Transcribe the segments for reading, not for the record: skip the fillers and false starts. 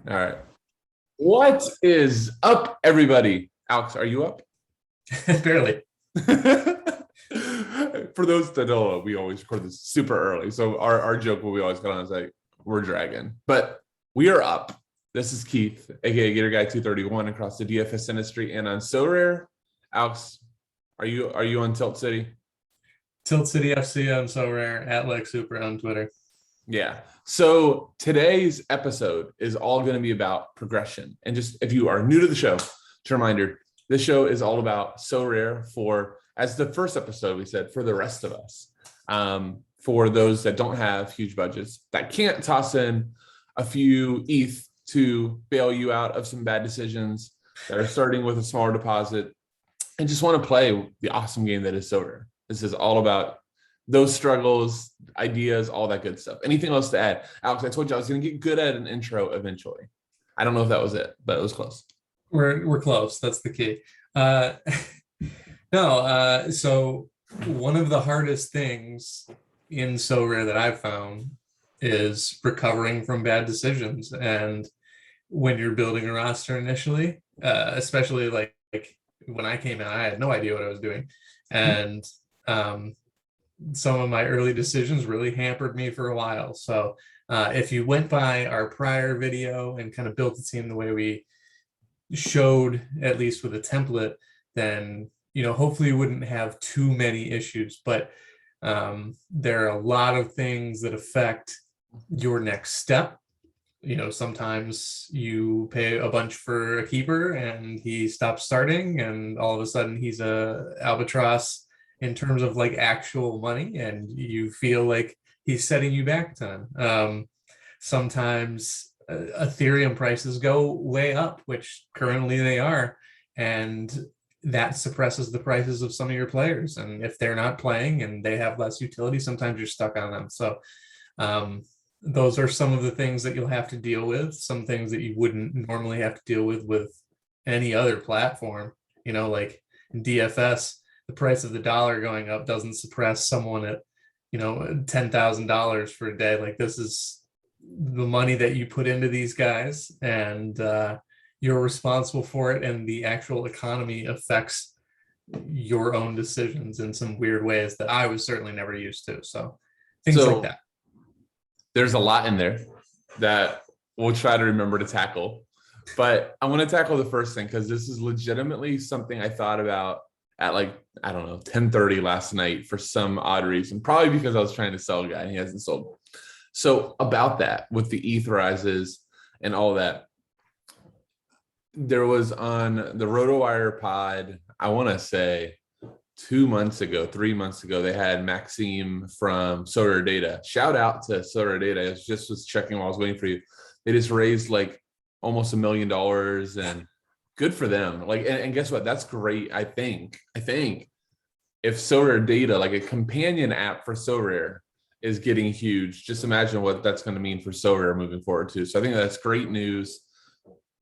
All right. What is up, everybody? Alex, are you up? Barely. For those that don't know, we always record this super early. So our joke will be always kind of like, we're dragging. But we are up. This is Keith, aka Gator Guy 231 across the DFS industry and on Sorare. Alex, are you on Tilt City? Tilt City FC on Sorare, at Lex Super on Twitter. Yeah. So today's episode is all going to be about progression. And just if you are new to the show, just a reminder, this show is all about Sorare for, as the first episode we said, for the rest of us. For those that don't have huge budgets, that can't toss in a few ETH to bail you out of some bad decisions, that are starting with a smaller deposit and just want to play the awesome game that is Sorare. This is all about those struggles, ideas, all that good stuff. Anything else to add? Alex, I told you I was going to get good at an intro eventually. I don't know if that was it, but it was close. We're close. That's the key. No, so one of the hardest things in Sorare that I've found is recovering from bad decisions. And when you're building a roster initially, especially like when I came in, I had no idea what I was doing. And some of my early decisions really hampered me for a while. So if you went by our prior video and kind of built the team the way we showed, at least with a template, then hopefully you wouldn't have too many issues. But there are a lot of things that affect your next step. Sometimes you pay a bunch for a keeper and he stops starting, and all of a sudden he's a albatross in terms of like actual money, and you feel like he's setting you back a ton. Sometimes Ethereum prices go way up, which currently they are, and that suppresses the prices of some of your players. And if they're not playing and they have less utility, sometimes you're stuck on them. So those are some of the things that you'll have to deal with, some things that you wouldn't normally have to deal with any other platform. Like in DFS, the price of the dollar going up doesn't suppress someone at $10,000 for a day. Like, this is the money that you put into these guys, and you're responsible for it, and the actual economy affects your own decisions in some weird ways that I was certainly never used to. So things like that. There's a lot in there that we'll try to remember to tackle, but I want to tackle the first thing because this is legitimately something I thought about at 10:30 last night for some odd reason, probably because I was trying to sell a guy and he hasn't sold. So about that, with the ETH rises and all that, there was on the RotoWire pod, I want to say 3 months ago, they had Maxime from Sorare Data. Shout out to Sorare Data. I just was checking while I was waiting for you. They just raised like almost $1 million, and good for them. Like, and guess what? That's great. I think if Sorare Data, like a companion app for Sorare, is getting huge, just imagine what that's going to mean for Sorare moving forward too. So I think that's great news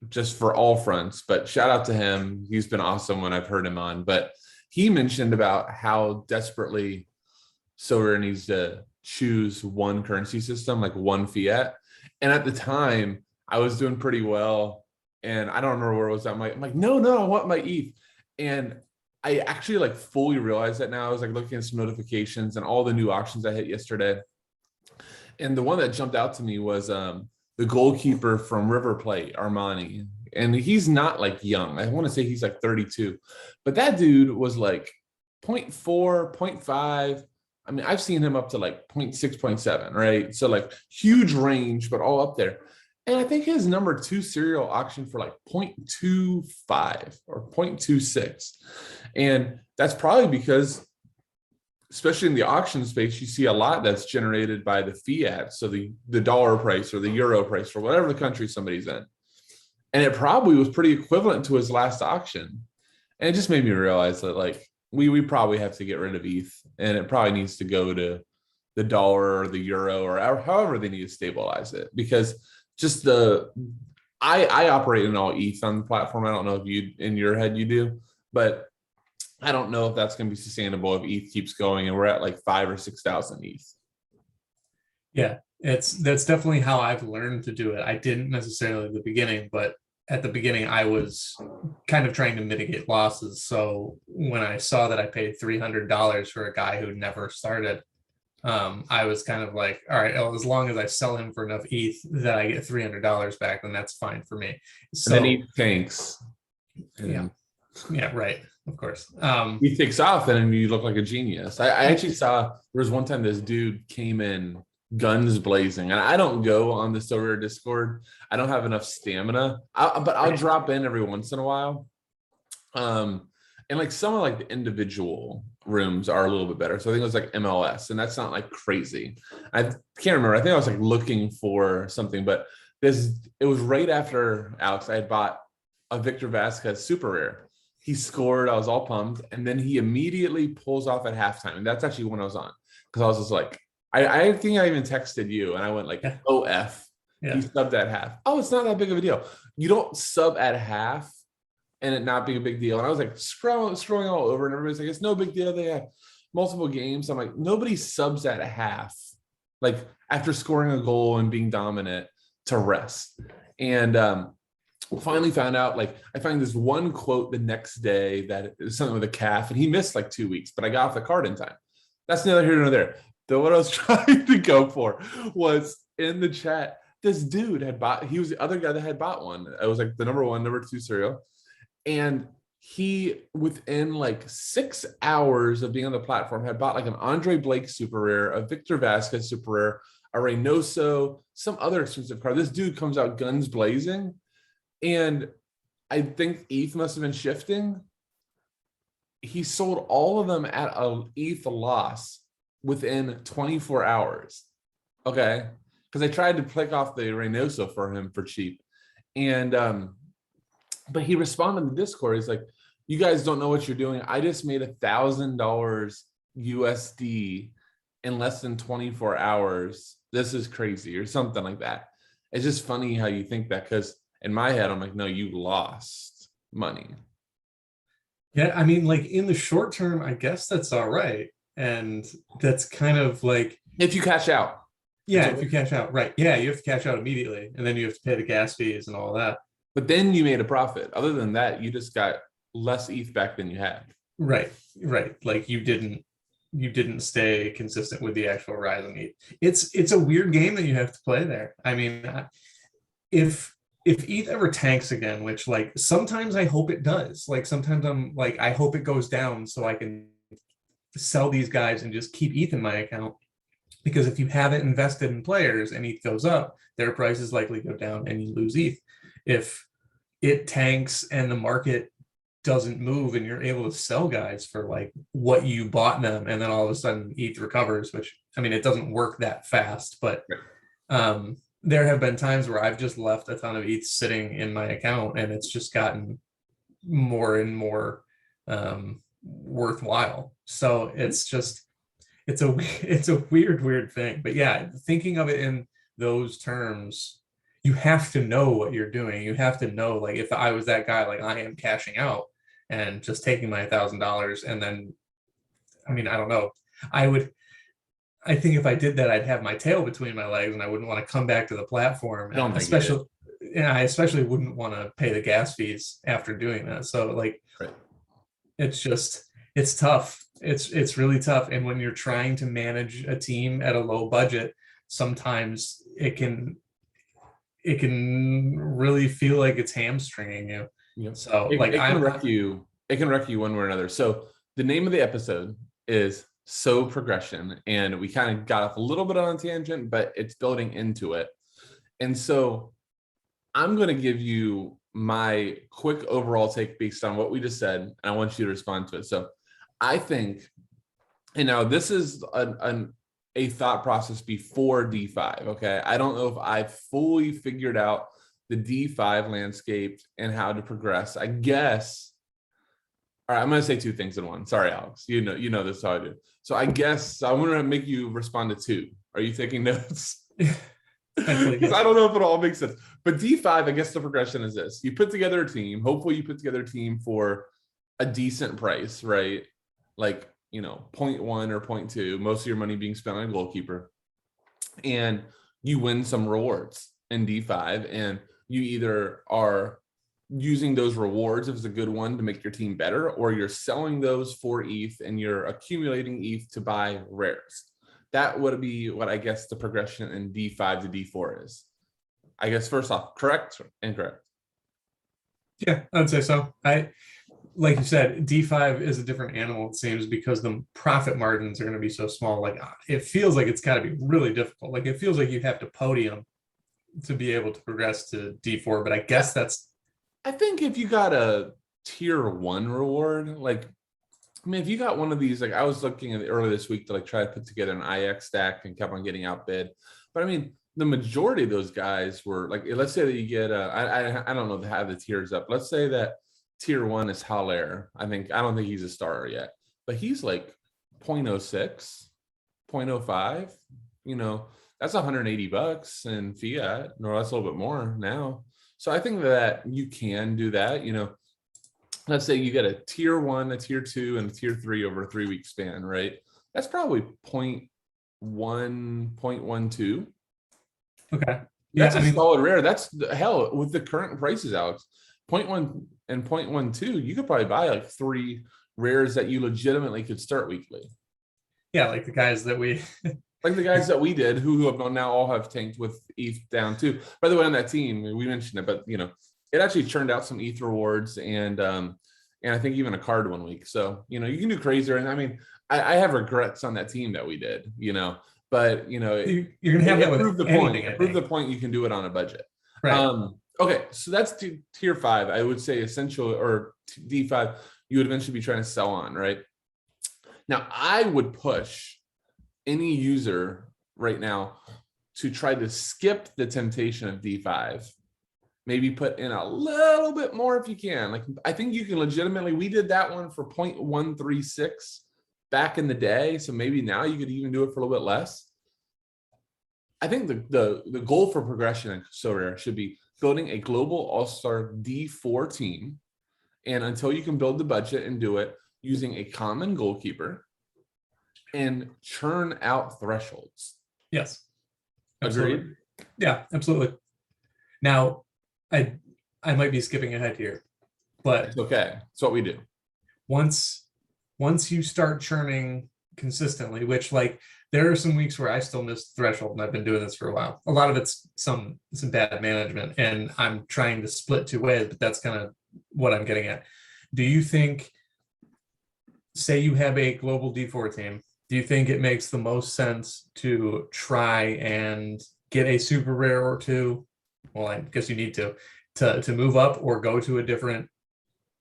just for all fronts. But shout out to him. He's been awesome when I've heard him on. But he mentioned about how desperately Sorare needs to choose one currency system, like one fiat. And at the time, I was doing pretty well. And I don't remember where it was. I'm like, no, I want my ETH. And I actually like fully realized that now. I was like looking at some notifications and all the new auctions I hit yesterday. And the one that jumped out to me was the goalkeeper from River Plate, Armani. And he's not like young. I want to say he's like 32, but that dude was like 0.4, 0.5. I mean, I've seen him up to like 0.6, 0.7, right? So like huge range, but all up there. And I think his number 2 serial auction for like 0.25 or 0.26. And that's probably because, especially in the auction space, you see a lot that's generated by the fiat. So the dollar price or the euro price or whatever the country somebody's in. And it probably was pretty equivalent to his last auction. And it just made me realize that like we probably have to get rid of ETH, and it probably needs to go to the dollar or the euro or however they need to stabilize it. Because just I operate in all ETH on the platform. I don't know if you, in your head, you do, but I don't know if that's going to be sustainable if ETH keeps going and we're at like 5,000 or 6,000 ETH. Yeah. That's definitely how I've learned to do it. I didn't necessarily at the beginning, but at the beginning I was kind of trying to mitigate losses. So when I saw that I paid $300 for a guy who never started, I was kind of like, all right, well, as long as I sell him for enough ETH that I get $300 back, then that's fine for me. And then So he tanks. yeah, yeah, right, of course. He takes off and then you look like a genius. I actually saw there was one time this dude came in guns blazing, and I don't go on the Sorare Discord. I don't have enough stamina, but I'll drop in every once in a while. And like some of like the individual rooms are a little bit better. So I think it was like MLS, and that's not like crazy. I can't remember. I think I was like looking for something, but it was right after Alex. I had bought a Victor Vasquez super rare. He scored. I was all pumped, and then he immediately pulls off at halftime, and that's actually when I was on because I was just like, I think I even texted you, and I went like, Yeah. "OF." Yeah. He subbed at half. Oh, it's not that big of a deal. You don't sub at half and it not being a big deal. And I was like scrolling all over, and everybody's like, it's no big deal. They have multiple games. I'm like, nobody subs at half, like after scoring a goal and being dominant to rest. And finally found out, like, I find this one quote the next day that is something with a calf, and he missed like 2 weeks, but I got off the card in time. That's neither here nor there. Though what I was trying to go for was in the chat, this dude had bought, he was the other guy that had bought one. It was like the number 1, number 2 cereal. And he, within like 6 hours of being on the platform, had bought like an Andre Blake super rare, a Victor Vasquez super rare, a Reynoso, some other expensive card. This dude comes out guns blazing. And I think ETH must have been shifting. He sold all of them at a ETH loss within 24 hours. Okay. Because I tried to click off the Reynoso for him for cheap. And but he responded in the Discord. He's like, you guys don't know what you're doing. I just made $1,000 USD in less than 24 hours. This is crazy, or something like that. It's just funny how you think that, because in my head, I'm like, no, you lost money. Yeah, I mean, like in the short term, I guess that's all right. And that's kind of like, if you cash out. Yeah, if you cash out, right. Yeah, you have to cash out immediately, and then you have to pay the gas fees and all that. But then you made a profit. Other than that, you just got less ETH back than you had. Right, right. Like you didn't stay consistent with the actual rise in ETH. It's a weird game that you have to play there. I mean, if ETH ever tanks again, which like sometimes I hope it does. Like sometimes I'm like, I hope it goes down so I can sell these guys and just keep ETH in my account. Because if you haven't invested in players and ETH goes up, their prices likely go down and you lose ETH. If it tanks and the market doesn't move and you're able to sell guys for like what you bought them, and then all of a sudden ETH recovers, which, I mean, it doesn't work that fast, but there have been times where I've just left a ton of ETH sitting in my account and it's just gotten more and more worthwhile. So it's just, it's a weird thing. But yeah, thinking of it in those terms, you have to know what you're doing. You have to know, like, if I was that guy, like I am cashing out and just taking my $1,000, and then, I mean, I don't know. I think if I did that, I'd have my tail between my legs and I wouldn't want to come back to the platform. Especially, yeah, I especially wouldn't want to pay the gas fees after doing that. So like, right. It's tough. It's really tough. And when you're trying to manage a team at a low budget, sometimes it can really feel like it's hamstringing you. Yep. So it can wreck you one way or another. So the name of the episode is SoProgression, and we kind of got off a little bit on a tangent, but it's building into it. And so I'm going to give you my quick overall take based on what we just said, and I want you to respond to it. So I think, and now this is a thought process before D5. Okay. I don't know if I've fully figured out the D5 landscape and how to progress. I guess. All right. I'm going to say two things in one. Sorry, Alex. You know this is how I do. So I guess I want to make you respond to two. Are you taking notes? Because I don't know if it all makes sense. But D5, I guess the progression is this. You put together a team. Hopefully you put together a team for a decent price, right? Like, 0.1 or 0.2, most of your money being spent on a goalkeeper. And you win some rewards in D5, and you either are using those rewards if it's a good one to make your team better, or you're selling those for ETH and you're accumulating ETH to buy rares. That would be what I guess the progression in D5 to D4 is. I guess first off, correct or incorrect? Yeah, I'd say so. Like you said, D5 is a different animal, it seems, because the profit margins are going to be so small. Like it feels like it's got to be really difficult. Like it feels like you have to podium to be able to progress to D4. But I guess that's. I think if you got a tier 1 reward, like, I mean, if you got one of these, like I was looking at earlier this week to like try to put together an IX stack and kept on getting outbid. But I mean, the majority of those guys were like, let's say that you get I don't know how the tiers up. Let's say that tier 1 is Haller. I don't think he's a star yet, but he's like 0.06, 0.05, you know, that's $180 in fiat, or that's a little bit more now. So I think that you can do that, you know. Let's say you get a tier 1, a tier 2, and a tier 3 over a 3-week span, right? That's probably 0.1, 0.12. Okay. That's a solid rare. That's hell with the current prices, Alex. 0.1 and 0.12, you could probably buy like 3 rares that you legitimately could start weekly. Yeah, like the guys that we like the guys that we did who have now all have tanked with ETH down too. By the way, on that team, we mentioned it, but you know, it actually churned out some ETH rewards and I think even a card one week. So, you know, you can do crazier. And I mean, I have regrets on that team that we did, you know, but you know, you're gonna have that with the point. Prove the point you can do it on a budget. Right. Okay, so that's tier 5. I would say essential, or D5, you would eventually be trying to sell on, right? Now, I would push any user right now to try to skip the temptation of D5. Maybe put in a little bit more if you can. Like, I think you can legitimately, we did that one for 0.136 back in the day. So maybe now you could even do it for a little bit less. I think the goal for progression in Sorare should be building a global all-star D4 team. And until you can build the budget and do it, using a common goalkeeper and churn out thresholds. Yes. Agreed? Absolutely. Yeah, absolutely. Now, I might be skipping ahead here, but it's okay. It's what we do. Once you start churning consistently, which like there are some weeks where I still miss threshold, and I've been doing this for a while. A lot of it's some bad management, and I'm trying to split 2 ways, but that's kind of what I'm getting at. Do you think, say you have a global D4 team, do you think it makes the most sense to try and get a super rare or 2? Well, I guess you need to move up, or go to a different,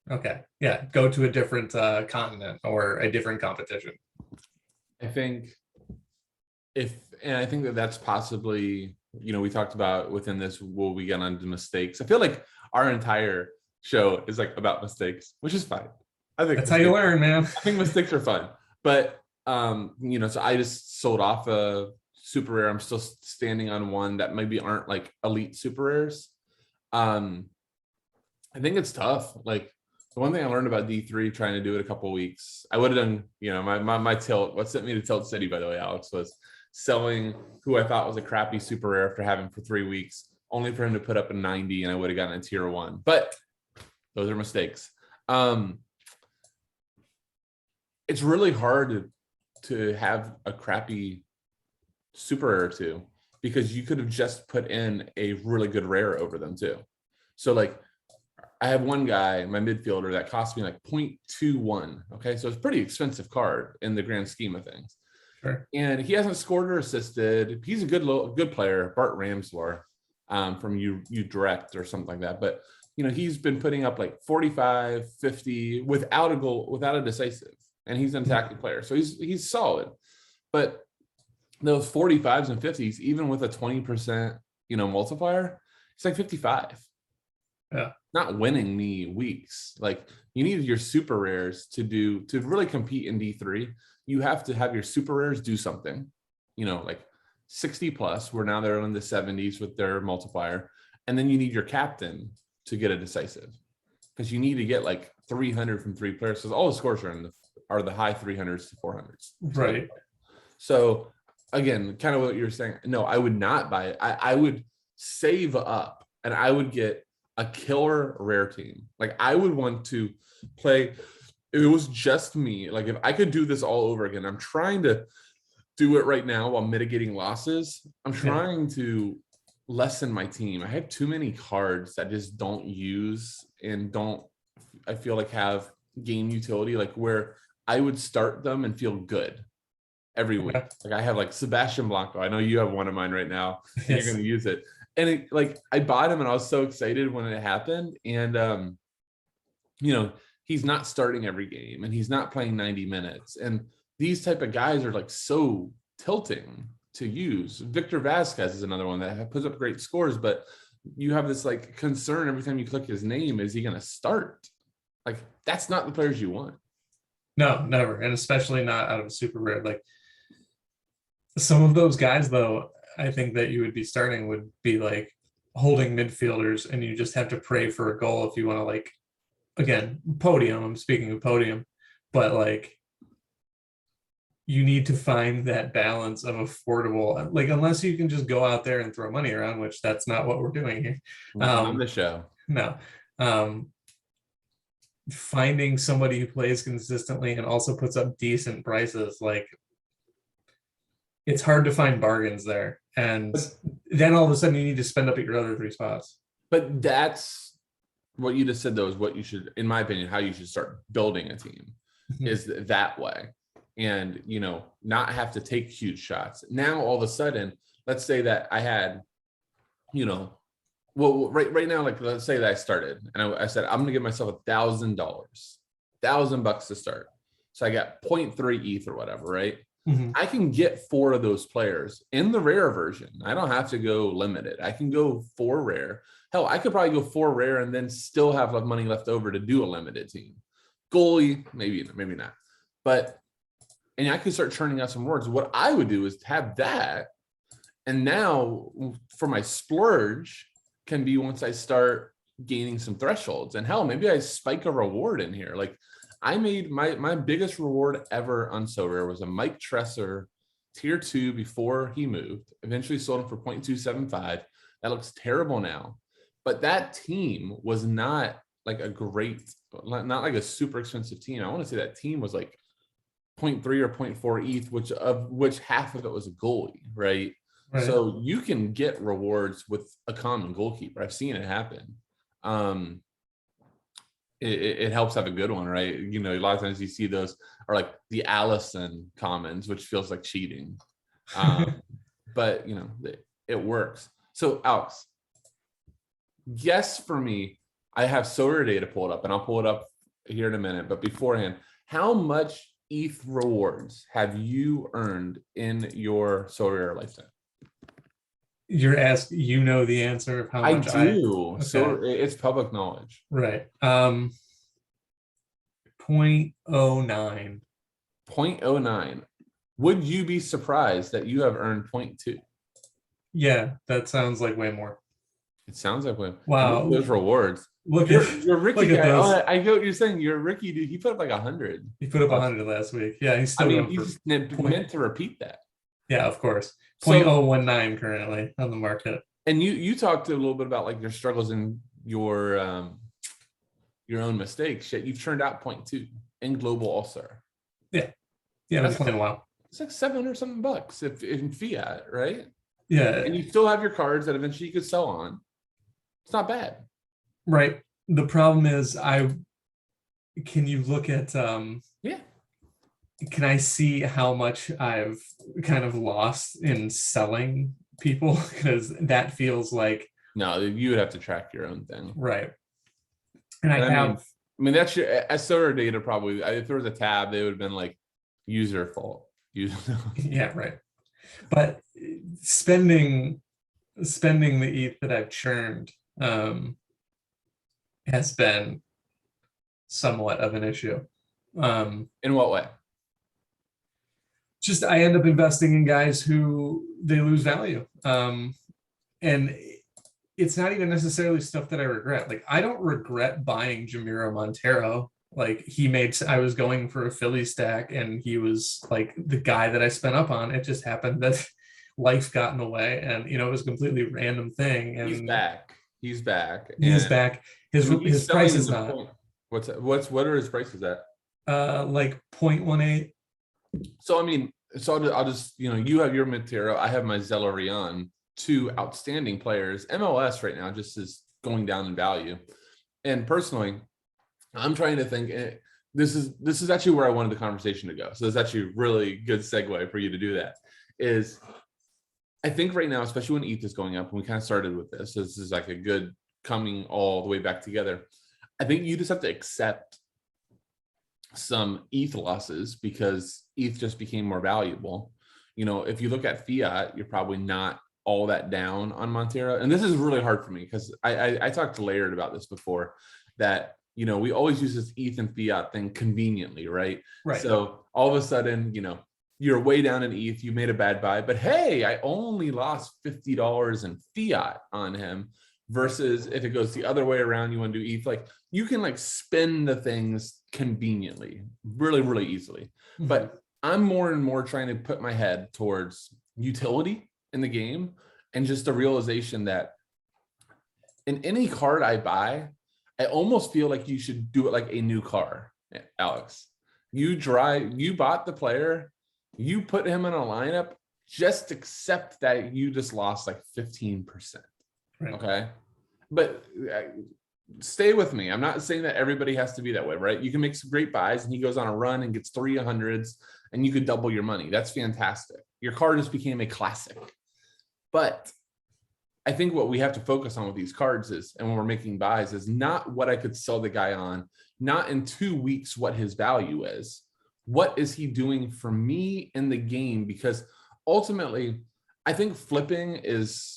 go to a different continent or a different competition. I think I think that that's possibly, you know, we talked about within this, will we get onto mistakes? I feel like our entire show is like about mistakes, which is fine. I think that's how you learn, man. I think mistakes are fun, but you know, so I just sold off a super rare. I'm still standing on one that maybe aren't like elite super rares. I think it's tough. Like, the one thing I learned about D3 trying to do it a couple of weeks, I would have done, you know, my tilt, what sent me to Tilt City, by the way, Alex, was selling who I thought was a crappy super rare after having for 3 weeks, only for him to put up a 90, and I would have gotten a tier 1. But those are mistakes. It's really hard to have a crappy super rare too, because you could have just put in a really good rare over them too. So like, I have one guy, my midfielder, that cost me like 0.21. Okay, so it's a pretty expensive card in the grand scheme of things. Sure. And he hasn't scored or assisted. He's a good player, Bart Ramsler, from Utrecht or something like that. But you know, he's been putting up like 45, 50 without a goal, without a decisive, and he's an attacking player, so he's solid. But those 45s and 50s, even with a 20%, you know, multiplier, it's like 55. Yeah. Not winning me weeks. Like, you need your super rares to really compete in D3. You have to have your super rares do something, you know, like 60 plus, where now they're in the 70s with their multiplier. And then you need your captain to get a decisive, because you need to get like 300 from 3 players. So all the scores are the high 300s to 400s. Right. So again, kind of what you're saying. No, I would not buy it. I would save up and I would get a killer rare team. Like I would want to play. If it was just me, like if I could do this all over again, I'm trying to do it right now while mitigating losses. I'm trying to lessen my team. I have too many cards that I just don't use and don't, I feel like have game utility, like where I would start them and feel good every week. Like I have like Sebastian Blanco. I know you have one of mine right now and you're going to use it. And it, like I bought him and I was so excited when it happened. And, you know, he's not starting every game and he's not playing 90 minutes. And these type of guys are like so tilting to use. Victor Vasquez is another one that puts up great scores, but you have this like concern every time you click his name, is he going to start? Like that's not the players you want. No, never. And especially not out of a super rare. Like some of those guys though, I think that you would be starting would be like holding midfielders and you just have to pray for a goal if you want to, like, again, podium, I'm speaking of podium, but like you need to find that balance of affordable, like unless you can just go out there and throw money around, which that's not what we're doing here. On the show. No. Finding somebody who plays consistently and also puts up decent prices, like it's hard to find bargains there. And then all of a sudden you need to spend up at your other three spots. But that's what you just said, though, is what you should, in my opinion, how you should start building a team is that way. And, you know, not have to take huge shots. Now, all of a sudden, let's say that I had, you know, well, right now, like let's say that I started and I said, I'm going to give myself $1,000, $1,000 to start. So I got 0.3 ETH or whatever, right? I can get 4 of those players in the rare version. I don't have to go limited. I can go 4 rare. Hell, I could probably go 4 rare and then still have enough money left over to do a limited team. Goalie, maybe not. But, and I could start churning out some words. What I would do is have that. And now for my splurge can be once I start gaining some thresholds. And hell, maybe I spike a reward in here. Like I made my biggest reward ever on Sorare was a Mike Tresser tier 2 before he moved. Eventually sold him for 0.275. That looks terrible now. But that team was not like a great, not like a super expensive team. I want to say that team was like 0.3 or 0.4 ETH, which half of it was a goalie, right? So you can get rewards with a common goalkeeper. I've seen it happen. It helps have a good one, right? You know, a lot of times you see those are like the Allison commons, which feels like cheating. But, you know, it works. So, Alex, guess for me, I have Sorare data pulled up, and I'll pull it up here in a minute. But beforehand, how much ETH rewards have you earned in your Sorare lifetime? You're asked, you know the answer of how much I do. Okay. So it's public knowledge. Right. 0.09. 0.09. Would you be surprised that you have earned 0.2? Yeah, that sounds like way more. It sounds like way. Wow. Those rewards. Look you're at Ricky look at guy. those. Oh, I get what you're saying. You're Ricky, dude. He put up like 100. He put up 100 last week. Yeah, he's still going for he's meant to repeat that. Yeah, of course. So, 0.019 currently on the market. And you talked a little bit about like your struggles and your own mistakes. Shit, you've turned out 0.2 in global all-star. Yeah, I've been playing a while. It's like $700 something if in fiat, right? Yeah, and you still have your cards that eventually you could sell on. It's not bad, right? The problem is, can you look at Can I see how much I've kind of lost in selling people? Because that feels like no, you would have to track your own thing, right? And I mean that's your Sorare data probably. If there was a tab, they would have been like user fault. Yeah, right. But spending the ETH that I've churned has been somewhat of an issue. In what way? Just I end up investing in guys who they lose value. And it's not even necessarily stuff that I regret. Like I don't regret buying Jamiro Montero Like I was going for a Philly stack and he was like the guy that I spent up on. It just happened that life got in the way, and it was a completely random thing. He's And back. He's back. he's back. I mean, he's His price selling is the not point. What are his prices at? like 0.18. So I mean, I'll just you have your Montero, I have my Zelarion, two outstanding players. MLS right now just is going down in value, and personally, I'm trying to think. This is actually where I wanted the conversation to go. So it's actually a really good segue for you to do that. Is I think right now, especially when ETH is going up, and we kind of started with this, so this is like a good coming all the way back together. I think you just have to accept some ETH losses because ETH just became more valuable. If you look at fiat, you're probably not all that down on Montero. And this is really hard for me because I talked to Laird about this before, that we always use this ETH and fiat thing conveniently, right? Right. So all of a sudden, you're way down in ETH, you made a bad buy, but hey, I only lost $50 in fiat on him. Versus if it goes the other way around, you want to do ETH, like you can like spin the things conveniently, really, really easily. Mm-hmm. But I'm more and more trying to put my head towards utility in the game and just the realization that in any card I buy, I almost feel like you should do it like a new car, Alex. You bought the player, you put him in a lineup, just accept that you just lost like 15%. Right. Okay. But stay with me. I'm not saying that everybody has to be that way, right? You can make some great buys and he goes on a run and gets 300s and you could double your money. That's fantastic. Your card just became a classic. But I think what we have to focus on with these cards is, and when we're making buys, is not what I could sell the guy on, not in 2 weeks what his value is. What is he doing for me in the game? Because ultimately, I think flipping is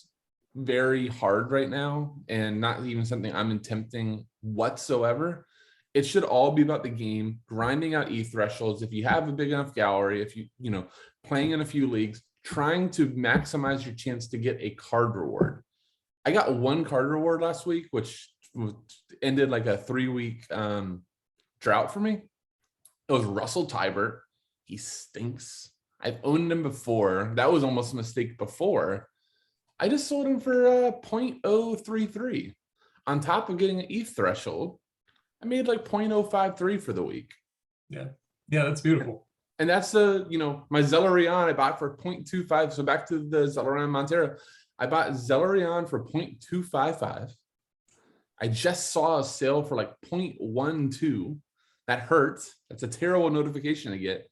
very hard right now and not even something I'm attempting whatsoever. It should all be about the game, grinding out ETH thresholds. If you have a big enough gallery, if you playing in a few leagues, trying to maximize your chance to get a card reward. I got one card reward last week, which ended like a 3-week drought for me. It was Russell Tybert. He stinks. I've owned him before. That was almost a mistake before. I just sold him for 0.033. On top of getting an ETH threshold, I made like 0.053 for the week. Yeah, that's beautiful. And that's my Zelarion I bought for 0.25. So back to the Zelarion Montero, I bought Zelarion for 0.255. I just saw a sale for like 0.12. That hurts. That's a terrible notification to get.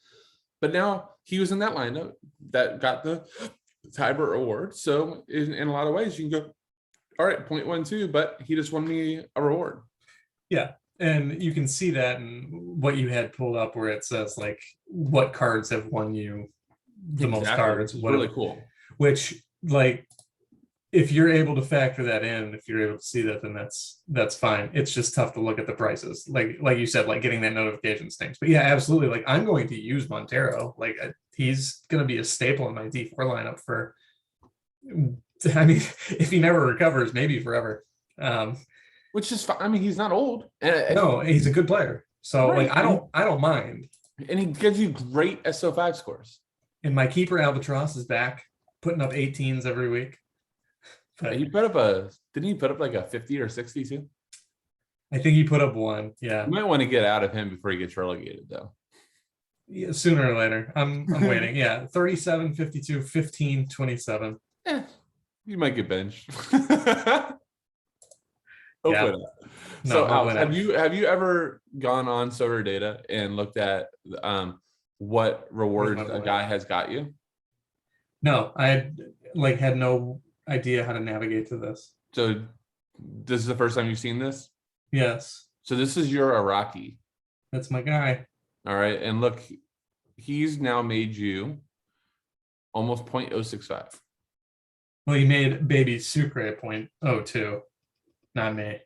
But now he was in that lineup that got the Tybert award. So in a lot of ways, you can go, all right, 0.12, but he just won me a reward. Yeah. And you can see that in what you had pulled up where it says like what cards have won you the most cards. It's really cool. Which, like, if you're able to factor that in, if you're able to see that, then that's fine. It's just tough to look at the prices. Like you said, like getting that notification stinks. But yeah, absolutely. Like I'm going to use Montero. Like he's going to be a staple in my D4 lineup for, I mean, if he never recovers, maybe forever. Which is fine. I mean, he's not old. No, he's a good player. So right. Like I don't mind. And he gives you great SO5 scores. And my keeper Albatross is back, putting up 18s every week. But he didn't he put up like a 50 or 60 too? I think he put up one. Yeah. You might want to get out of him before he gets relegated though. Yeah, sooner or later. I'm waiting. Yeah. 37, 52, 15, 27. You might get benched. Yeah. So Alex, have you ever gone on Sorare Data and looked at what rewards a guy has got you? No, I had no idea how to navigate to this. So this is the first time you've seen this? Yes. So this is your Iraqi. That's my guy. All right. And look, he's now made you almost 0.065. Well, he made baby Sucre at 0.02. Not me.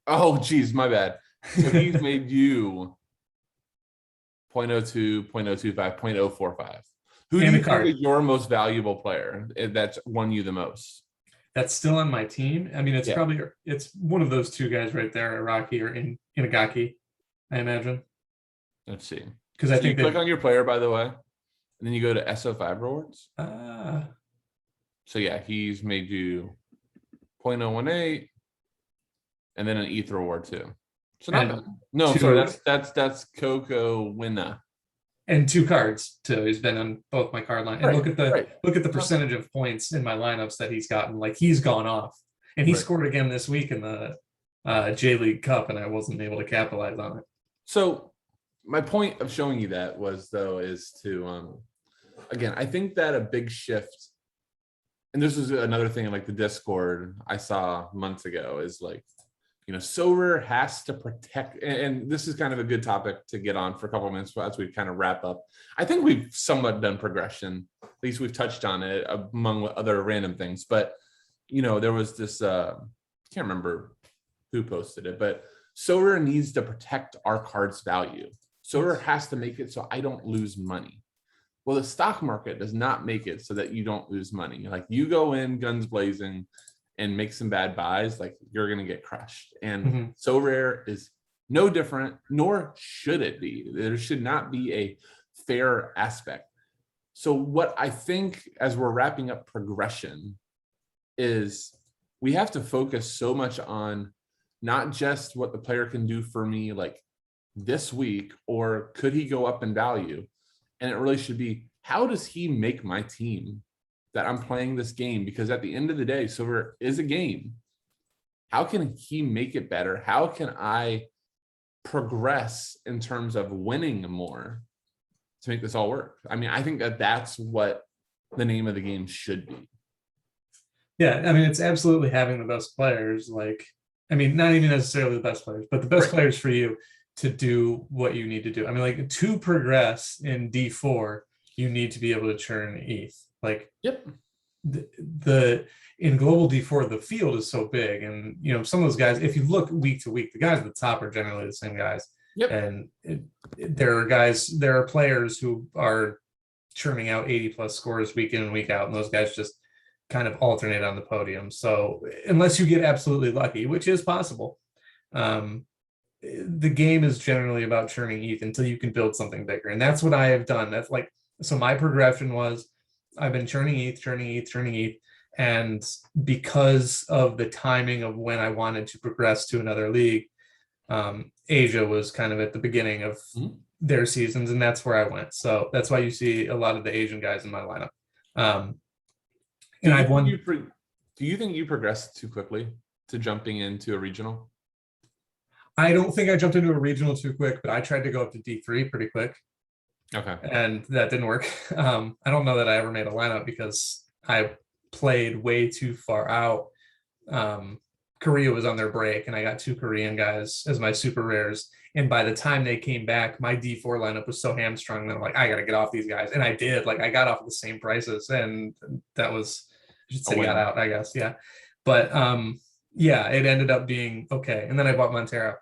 Oh, geez, my bad. So he's made you 0.02, 0.025, 0.045. Who do you think is your most valuable player that's won you the most? that's still on my team. I mean, it's Yeah. probably it's one of those two guys right there, Iraqi or Inagaki, I imagine. Let's see. Because So I you think click that on your player, by the way, and then you go to SO5 rewards. So yeah, he's made you 0.018 and then an ETH reward too. So not bad. No, I'm sorry, that's Coco Winna. and 2 cards too. He's been on both my card line. And Right, look at the percentage of points in my lineups that he's gotten. Like he's gone off, and he Right. scored again this week in the J League Cup, and I wasn't able to capitalize on it. So my point of showing you that was though is to again, I think that a big shift, and this is another thing like the Discord I saw months ago, is like, you know, Sorare has to protect, and this is kind of a good topic to get on for a couple of minutes as we kind of wrap up. I think we've somewhat done progression, at least we've touched on it among other random things. But you know, there was this I can't remember who posted it, but Sorare needs to protect our card's value. Sorare has to make it so I don't lose money. Well, the stock market does not make it so that you don't lose money. Like you go in guns blazing and make some bad buys, like you're going to get crushed. And Sorare is no different, nor should it be. There should not be a fair aspect. So what I think as we're wrapping up progression is we have to focus so much on not just what the player can do for me like this week, or could he go up in value? And it really should be, how does he make my team that I'm playing this game? Because at the end of the day, Sorare is a game. How can he make it better? How can I progress in terms of winning more to make this all work? I mean, I think that that's what the name of the game should be. Yeah, I mean, it's absolutely having the best players. Like, I mean, not even necessarily the best players, but the best players for you to do what you need to do. I mean, like to progress in D4, you need to be able to churn ETH. Like, yep, the in global D4, the field is so big, and you know, some of those guys, if you look week to week, the guys at the top are generally the same guys. Yep. And there are players who are churning out 80 plus scores week in and week out, and those guys just kind of alternate on the podium. So unless you get absolutely lucky, which is possible, the game is generally about churning ETH until you can build something bigger. And that's what I have done. That's like, so my progression was I've been churning ETH. And because of the timing of when I wanted to progress to another league, Asia was kind of at the beginning of their seasons, and that's where I went. So that's why you see a lot of the Asian guys in my lineup. And I've won. Do you think you progressed too quickly to jumping into a regional? I don't think I jumped into a regional too quick, but I tried to go up to D3 pretty quick. Okay. And that didn't work. I don't know that I ever made a lineup because I played way too far out. Korea was on their break, and I got 2 Korean guys as my super rares. And by the time they came back, my D4 lineup was so hamstrung that I'm like, I got to get off these guys. And I did. Like, I got off at the same prices, and that was, I should say, got out, I guess. Yeah. But yeah, it ended up being okay. And then I bought Montero.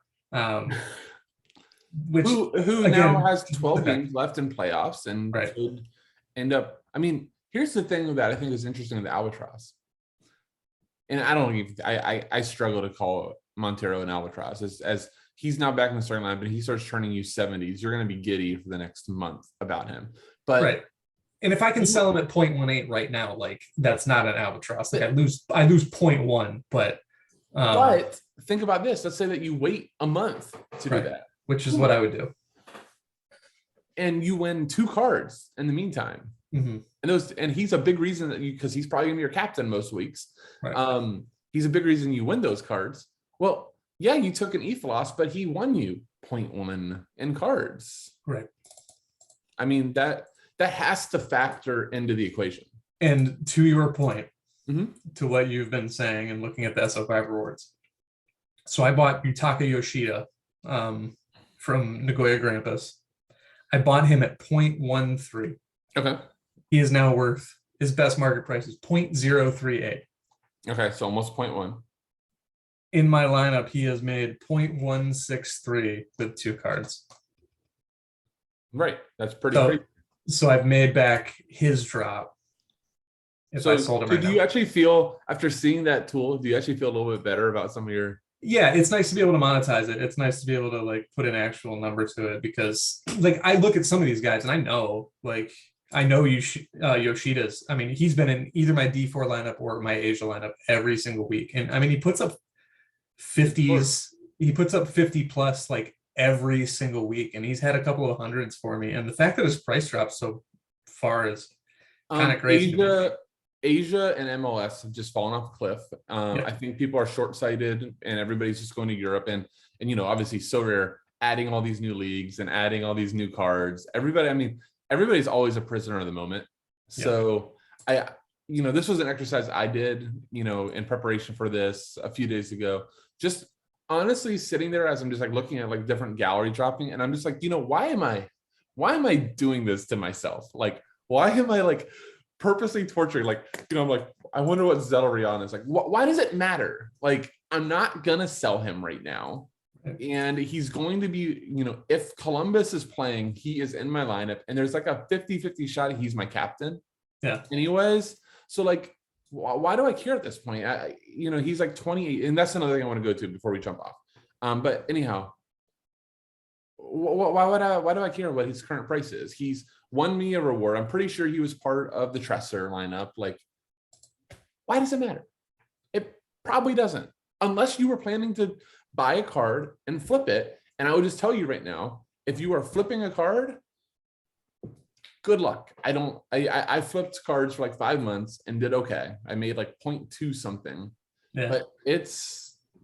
Which who again, now has 12 games left in playoffs and could end up. I mean, here's the thing that I think is interesting in the Albatross. And I don't even I struggle to call Montero an Albatross as he's now back in the starting line, but he starts turning you 70s. You're going to be giddy for the next month about him. But and if I can sell him at 0.18 right now, like that's not an Albatross. Like I lose 0.1, but think about this. Let's say that you wait a month to do that, which is what I would do, and you win 2 cards in the meantime. And he's a big reason that because he's probably gonna be your captain most weeks. He's a big reason you win those cards. Well, yeah, you took an ETH loss, but he won you 0.1 in cards. Right. I mean, that has to factor into the equation. And to your point, to what you've been saying and looking at the SO5 rewards. So I bought Yutaka Yoshida from Nagoya Grampus. I bought him at 0.13. Okay. He is now worth, his best market price is 0.038. Okay, so almost 0.1. In my lineup, he has made 0.163 with 2 cards. Right, that's pretty. So I've made back his drop. if I So, sold him so right do now. you actually feel, after seeing that tool, do you actually feel a little bit better about some of your? Yeah, it's nice to be able to monetize it. It's nice to be able to like put an actual number to it, because like I look at some of these guys and I know Yoshida's. I mean, he's been in either my D4 lineup or my Asia lineup every single week. And I mean, he puts up 50s, he puts up 50 plus like every single week. And he's had a couple of hundreds for me. And the fact that his price dropped so far is kind of crazy to me. Asia and MLS have just fallen off a cliff. Yeah. I think people are short-sighted and everybody's just going to Europe and obviously Sorare adding all these new leagues and adding all these new cards. Everybody's always a prisoner of the moment. So this was an exercise I did, in preparation for this a few days ago. Just honestly sitting there as I'm just like looking at like different gallery dropping, and I'm just like, why am I doing this to myself? Like, why am I like purposely torturing? Like, I'm like, I wonder what Zeldarion is like. Why does it matter? Like, I'm not gonna sell him right now. And he's going to be, if Columbus is playing, he is in my lineup, and there's like a 50-50 shot he's my captain. Yeah. Anyways, so like, why do I care at this point? He's like 28, and that's another thing I want to go to before we jump off. But anyhow, why do I care what his current price is? He's won me a reward. I'm pretty sure he was part of the Tresser lineup. Like, why does it matter? It probably doesn't, unless you were planning to buy a card and flip it. And I would just tell you right now, if you are flipping a card, good luck. I flipped cards for like 5 months and did okay. I made like 0.2 something, but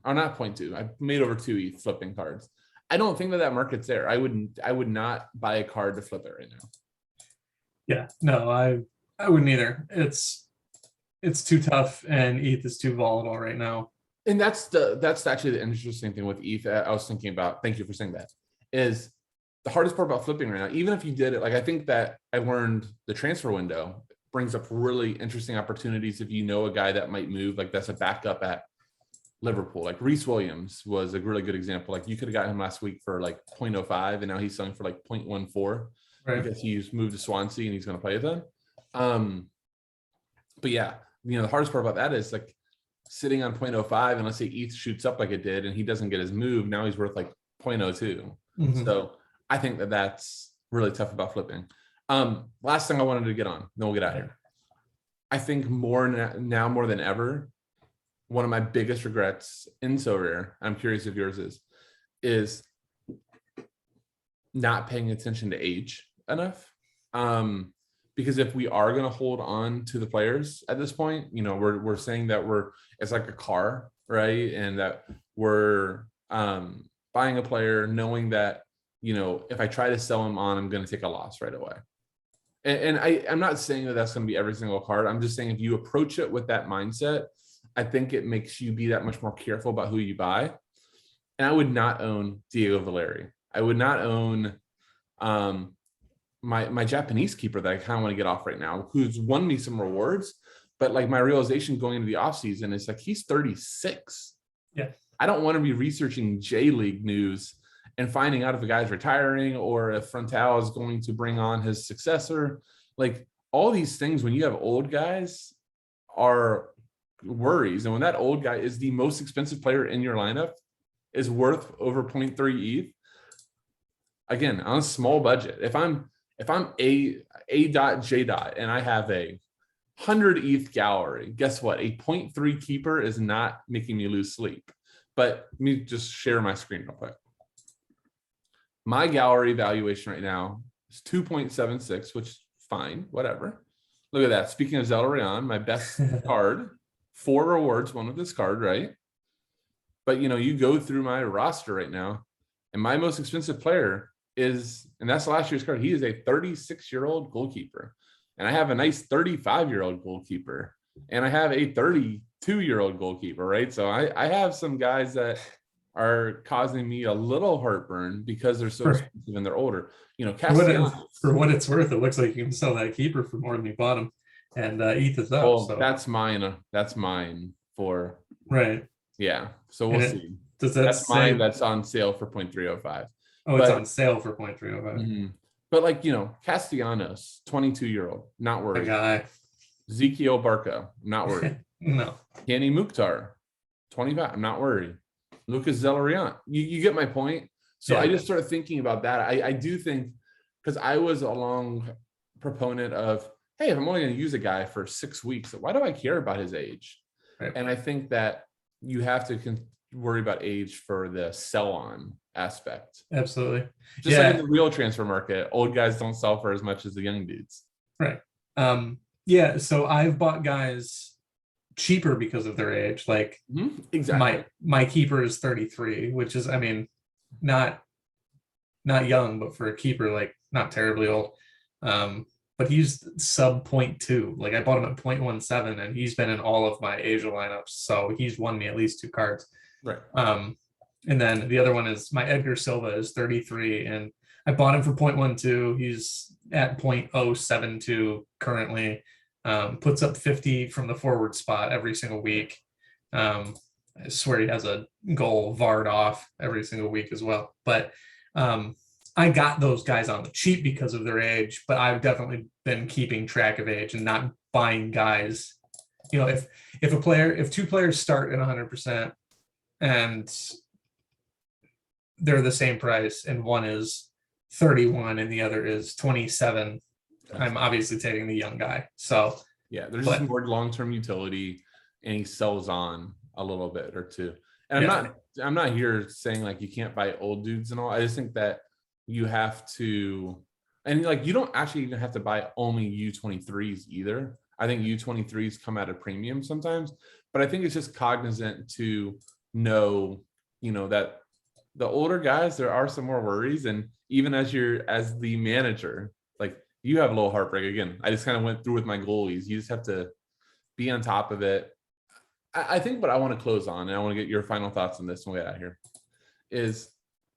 or not 0.2. I made over 2 ETH flipping cards. I don't think that market's there. I would not buy a card to flip it right now. Yeah, no, I wouldn't either. It's too tough, and ETH is too volatile right now. And that's actually the interesting thing with ETH. I was thinking about, thank you for saying that, is the hardest part about flipping right now. Even if you did it, like, I think that I learned the transfer window brings up really interesting opportunities if you know a guy that might move, like that's a backup at Liverpool. Like Reece Williams was a really good example. Like you could have got him last week for like 0.05 and now he's selling for like 0.14 because he's moved to Swansea and he's going to play with them. But yeah, the hardest part about that is like sitting on 0.05, and let's say ETH shoots up like it did and he doesn't get his move. Now he's worth like 0.02. So I think that that's really tough about flipping. Last thing I wanted to get on, then we'll get out of here. I think more now more than ever, one of my biggest regrets in Sorare, I'm curious if yours is not paying attention to age enough. Because if we are going to hold on to the players at this point, we're saying that it's like a car, right? And that we're buying a player knowing that, if I try to sell him on, I'm going to take a loss right away. And I'm not saying that that's going to be every single card. I'm just saying if you approach it with that mindset, I think it makes you be that much more careful about who you buy. And I would not own Diego Valeri. I would not own my Japanese keeper that I kind of want to get off right now, who's won me some rewards. But like my realization going into the offseason is like he's 36. Yeah. I don't want to be researching J League news and finding out if a guy's retiring or if Frontal is going to bring on his successor. Like all these things, when you have old guys, are worries. And when that old guy is the most expensive player in your lineup, is worth over 0.3 ETH, again, on a small budget, if I'm A dot J dot and I have a 100 ETH gallery, guess what? A 0.3 keeper is not making me lose sleep. But let me just share my screen real quick. My gallery valuation right now is 2.76, which is fine, whatever. Look at that. Speaking of Zeldarion, my best card, 4 rewards, one with this card, right? But you go through my roster right now, and my most expensive player is, and that's last year's card, he is a 36-year-old goalkeeper. And I have a nice 35-year-old goalkeeper. And I have a 32-year-old goalkeeper, right? So I have some guys that are causing me a little heartburn because they're so expensive and they're older. For what it's worth, it looks like you can sell that keeper for more than you bought him. And ETH is up. Well, so. That's mine for Yeah. So we'll see. That's mine that's on sale for 0.305. It's on sale for 0.305. But like, Castellanos, 22-year-old, not worried. The guy. Ezekiel Barco, not worried. No. Kenny Mukhtar, 25. I'm not worried. Lucas Zelariant. You get my point. So Yeah. I just started thinking about that. I do think, because I was a long proponent of, hey, if I'm only going to use a guy for 6 weeks, why do I care about his age? Right. And I think that you have to worry about age for the sell on aspect. Absolutely. Just like in the real transfer market, old guys don't sell for as much as the young dudes. Right. Yeah. So I've bought guys cheaper because of their age. Like exactly. My keeper is 33, which is, I mean, not young, but for a keeper, like not terribly old. But he's sub 0.2. Like I bought him at 0.17 and he's been in all of my Asia lineups. So he's won me at least 2 cards. Right. And then the other one is my Edgar Silva is 33 and I bought him for 0.12. He's at 0.072 currently. Puts up 50 from the forward spot every single week. I swear he has a goal varred off every single week as well. But I got those guys on the cheap because of their age, but I've definitely been keeping track of age and not buying guys. You know, if 2 players start at 100% and they're the same price and one is 31 and the other is 27, I'm obviously taking the young guy. So yeah, there's just more long-term utility and he sells on a little bit or two. And I'm not here saying like you can't buy old dudes and all. I just think that you have to, and like you don't actually even have to buy only U23s either. I think U23s come at a premium sometimes, but I think it's just cognizant to know, you know, that the older guys, there are some more worries. And even as the manager, like you have a little heartbreak. Again, I just kind of went through with my goalies. You just have to be on top of it. I think what I want to close on, and I want to get your final thoughts on this and we'll get out of here, is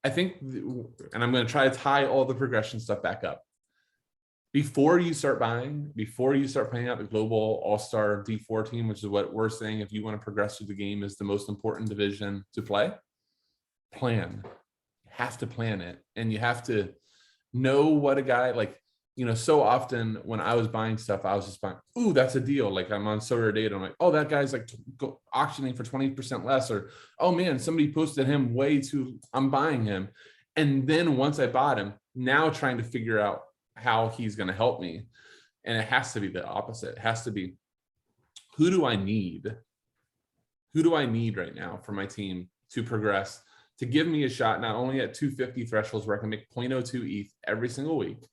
I think, and I'm going to try to tie all the progression stuff back up. Before you start buying, before you start playing out the global all-star D4 team, which is what we're saying, if you want to progress through the game is the most important division to play, plan. You have to plan it. And you have to know what a guy, like, you know, so often when I was buying stuff, I was just buying, ooh, that's a deal. Like I'm on Sorare data. I'm like, oh, that guy's like auctioning for 20% less, or, oh man, somebody posted him way too, I'm buying him. And then once I bought him, now trying to figure out how he's going to help me. And it has to be the opposite. It has to be, who do I need? Who do I need right now for my team to progress, to give me a shot, not only at 250 thresholds where I can make 0.02 ETH every single week,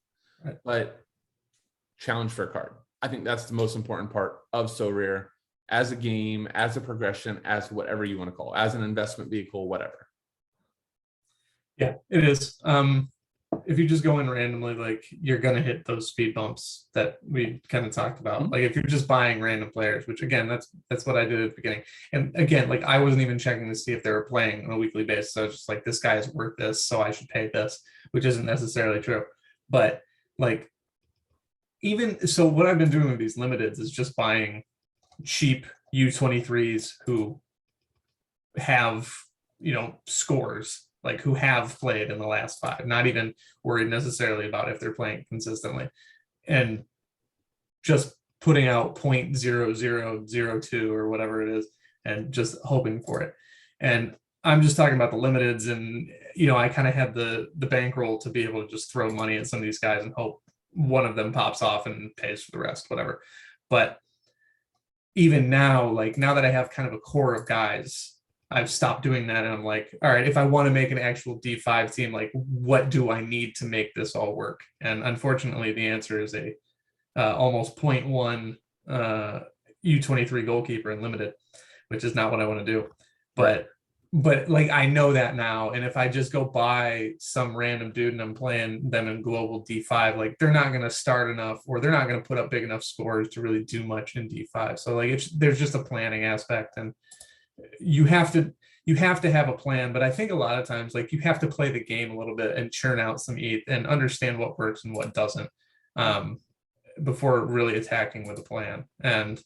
but challenge for a card. I think that's the most important part of Sorare as a game, as a progression, as whatever you want to call it, as an investment vehicle, whatever. Yeah, it is. If you just go in randomly, like you're going to hit those speed bumps that we kind of talked about. Like if you're just buying random players, which again, that's what I did at the beginning. And again, like I wasn't even checking to see if they were playing on a weekly basis. So it's just like, this guy is worth this, so I should pay this, which isn't necessarily true. But like, even so, what I've been doing with these limiteds is just buying cheap U23s who have, you know, scores, like who have played in the last 5, not even worried necessarily about if they're playing consistently, and just putting out 0.0002 or whatever it is and just hoping for it. And I'm just talking about the limiteds, and you know, I kind of had the bankroll to be able to just throw money at some of these guys and hope one of them pops off and pays for the rest, whatever. But even now, like now that I have kind of a core of guys, I've stopped doing that. And I'm like, all right, if I want to make an actual D5 team, like what do I need to make this all work? And unfortunately, the answer is a almost 0.1 U23 goalkeeper in limited, which is not what I want to do. But like, I know that now. And if I just go buy some random dude and I'm playing them in global D5, like they're not going to start enough, or they're not going to put up big enough scores to really do much in D5. So like, there's just a planning aspect, and you have to have a plan. But I think a lot of times, like you have to play the game a little bit and churn out some ETH and understand what works and what doesn't, before really attacking with a plan. And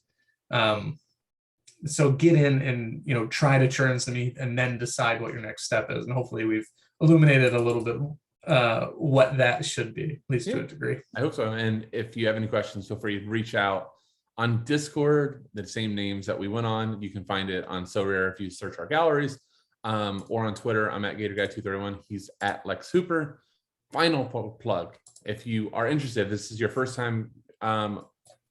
so get in and, you know, try to churn some ETH and then decide what your next step is. And hopefully we've illuminated a little bit what that should be, at least to a degree. I hope so. And if you have any questions, feel free to reach out. On Discord, the same names that we went on. You can find it on Sorare if you search our galleries, or on Twitter. I'm at GatorGuy231. He's at Lex Hooper. Final plug. If you are interested, this is your first time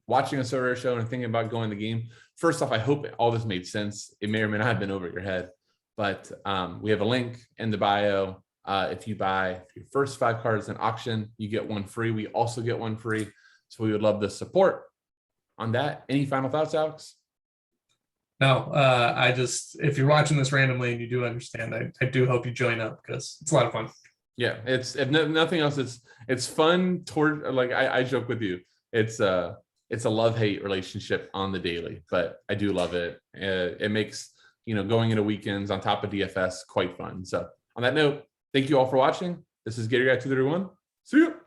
watching a Sorare show and thinking about going to the game. First off, I hope all this made sense. It may or may not have been over your head, but we have a link in the bio. If you buy your first 5 cards in auction, you get 1 free. We also get 1 free. So we would love the support on that. Any final thoughts, Alex? No, I just, if you're watching this randomly and you do understand, I do hope you join up because it's a lot of fun. Yeah, it's, if nothing else, it's fun toward, like I joke with you. It's a love-hate relationship on the daily, but I do love it. It makes, going into weekends on top of DFS quite fun. So on that note, thank you all for watching. This is GatorGuy231. See you.